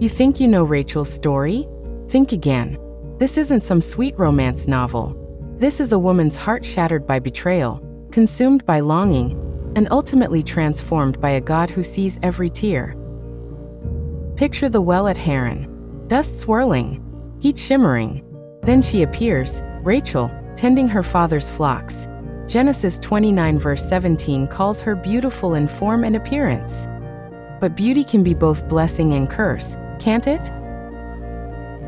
You think you know Rachel's story? Think again. This isn't some sweet romance novel. This is a woman's heart shattered by betrayal, consumed by longing, and ultimately transformed by a God who sees every tear. Picture the well at Haran. Dust swirling, heat shimmering. Then she appears, Rachel, tending her father's flocks. Genesis 29 verse 17 calls her beautiful in form and appearance. But beauty can be both blessing and curse, can't it?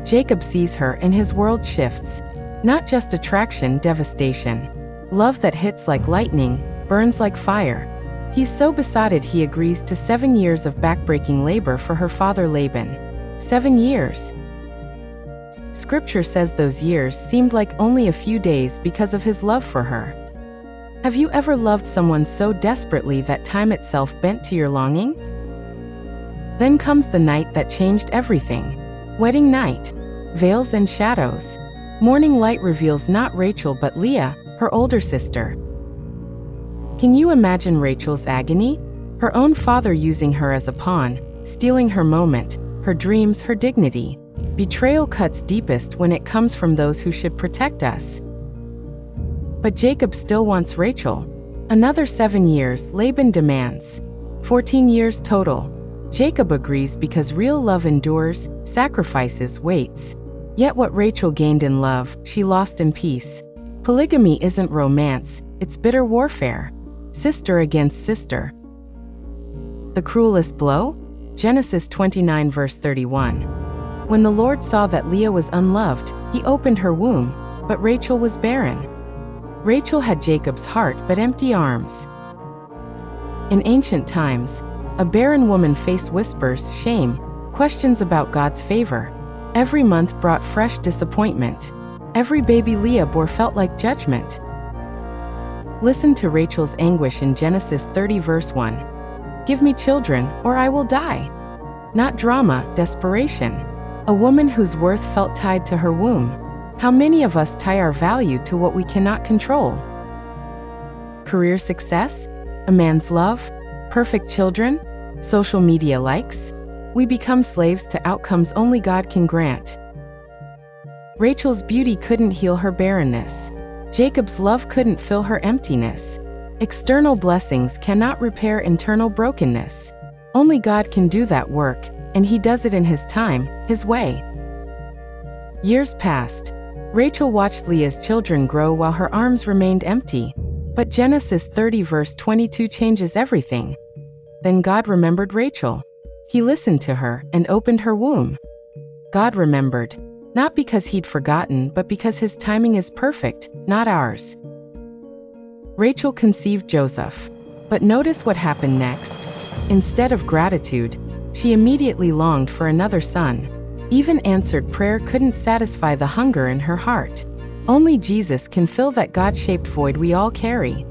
Jacob sees her and his world shifts. Not just attraction, devastation. Love that hits like lightning, burns like fire. He's so besotted he agrees to 7 years of backbreaking labor for her father Laban. 7 years. Scripture says those years seemed like only a few days because of his love for her. Have you ever loved someone so desperately that time itself bent to your longing? Then comes the night that changed everything. Wedding night. Veils and shadows. Morning light reveals not Rachel but Leah, her older sister. Can you imagine Rachel's agony? Her own father using her as a pawn, stealing her moment, her dreams, her dignity. Betrayal cuts deepest when it comes from those who should protect us. But Jacob still wants Rachel. Another 7 years, Laban demands. 14 years total. Jacob agrees because real love endures, sacrifices, waits. Yet what Rachel gained in love, she lost in peace. Polygamy isn't romance, it's bitter warfare. Sister against sister. The cruelest blow? Genesis 29 verse 31. When the Lord saw that Leah was unloved, he opened her womb, but Rachel was barren. Rachel had Jacob's heart but empty arms. In ancient times, a barren woman faced whispers, shame, questions about God's favor. Every month brought fresh disappointment. Every baby Leah bore felt like judgment. Listen to Rachel's anguish in Genesis 30 verse 1. Give me children, or I will die. Not drama, desperation. A woman whose worth felt tied to her womb. How many of us tie our value to what we cannot control? Career success? A man's love? Perfect children? Social media likes? We become slaves to outcomes only God can grant. Rachel's beauty couldn't heal her barrenness. Jacob's love couldn't fill her emptiness. External blessings cannot repair internal brokenness. Only God can do that work, and He does it in His time, His way. Years passed. Rachel watched Leah's children grow while her arms remained empty. But Genesis 30 verse 22 changes everything. Then God remembered Rachel. He listened to her and opened her womb. God remembered, not because He'd forgotten, but because His timing is perfect, not ours. Rachel conceived Joseph. But notice what happened next. Instead of gratitude, she immediately longed for another son. Even answered prayer couldn't satisfy the hunger in her heart. Only Jesus can fill that God-shaped void we all carry.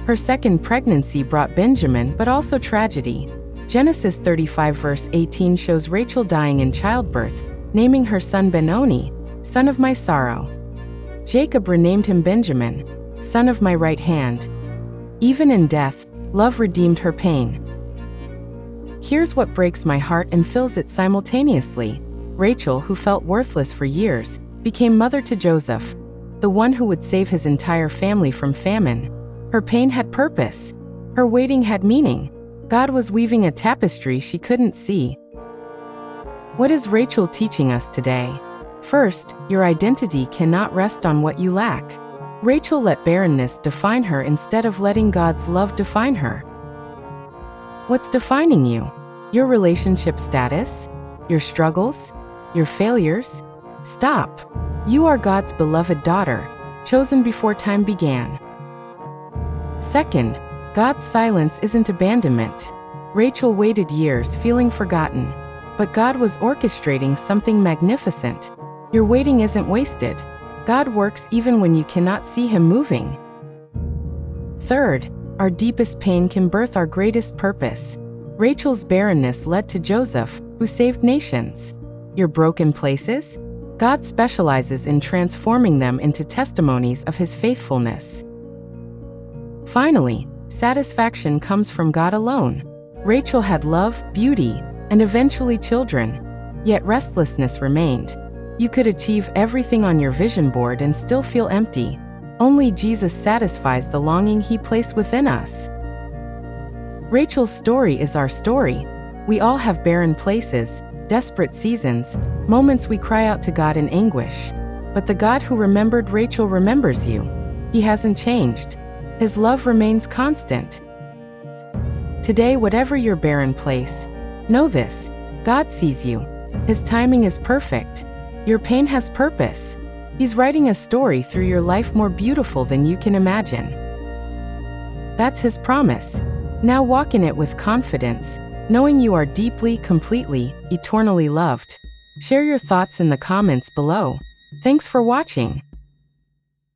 Her second pregnancy brought Benjamin, but also tragedy. Genesis 35 verse 18 shows Rachel dying in childbirth, naming her son Benoni, son of my sorrow. Jacob renamed him Benjamin, son of my right hand. Even in death, love redeemed her pain. Here's what breaks my heart and fills it simultaneously. Rachel, who felt worthless for years, became mother to Joseph, the one who would save his entire family from famine. Her pain had purpose. Her waiting had meaning. God was weaving a tapestry she couldn't see. What is Rachel teaching us today? First, your identity cannot rest on what you lack. Rachel let barrenness define her instead of letting God's love define her. What's defining you? Your relationship status? Your struggles? Your failures? Stop. You are God's beloved daughter, chosen before time began. Second, God's silence isn't abandonment. Rachel waited years feeling forgotten, but God was orchestrating something magnificent. Your waiting isn't wasted. God works even when you cannot see Him moving. Third, our deepest pain can birth our greatest purpose. Rachel's barrenness led to Joseph, who saved nations. Your broken places? God specializes in transforming them into testimonies of His faithfulness. Finally, satisfaction comes from God alone. Rachel had love, beauty, and eventually children. Yet restlessness remained. You could achieve everything on your vision board and still feel empty. Only Jesus satisfies the longing he placed within us. Rachel's story is our story. We all have barren places, desperate seasons, moments we cry out to God in anguish. But the God who remembered Rachel remembers you. He hasn't changed. His love remains constant. Today, whatever your barren place, know this: God sees you. His timing is perfect. Your pain has purpose. He's writing a story through your life more beautiful than you can imagine. That's His promise. Now walk in it with confidence, knowing you are deeply, completely, eternally loved. Share your thoughts in the comments below. Thanks for watching.